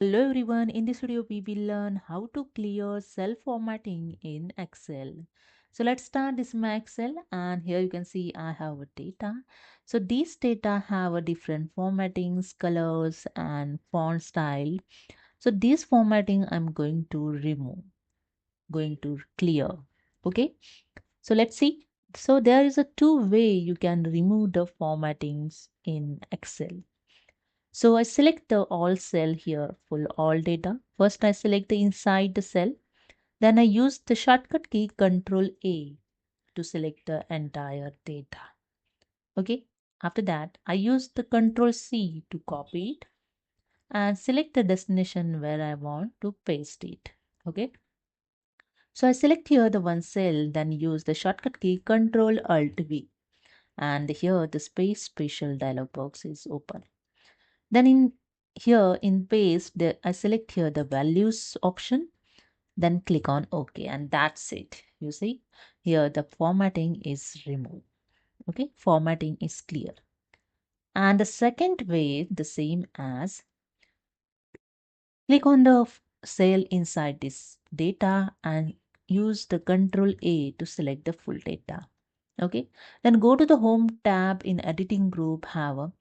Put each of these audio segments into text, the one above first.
Hello everyone, in this video we will learn how to clear cell formatting in Excel. So let's start this in my Excel, and here you can see I have a data. So these data have a different formattings, colors and font style. So this formatting I'm going to remove, going to clear. Okay, so let's see. So there is a two way you can remove the formattings in Excel. So I select the all cell here, full all data. First I select the inside the cell. Then I use the shortcut key Control A to select the entire data. Okay. After that, I use the Control C to copy it and select the destination where I want to paste it. Okay. So I select here the one cell, then use the shortcut key Control Alt V. And here the space special dialog box is open. Then in here in paste, I select here the values option, then click on OK, and that's it. You see here the formatting is removed. Okay, formatting is clear. And the second way, the same as click on the cell inside this data and use the Control A to select the full data. Okay, then go to the Home tab in Editing Group, have a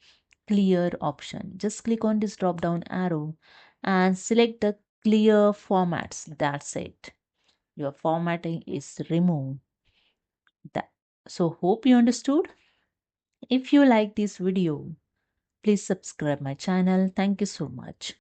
clear option. Just click on this drop down arrow and select the clear formats. That's it. Your formatting is removed. That. So hope you understood. If you like this video, please subscribe my channel. Thank you so much.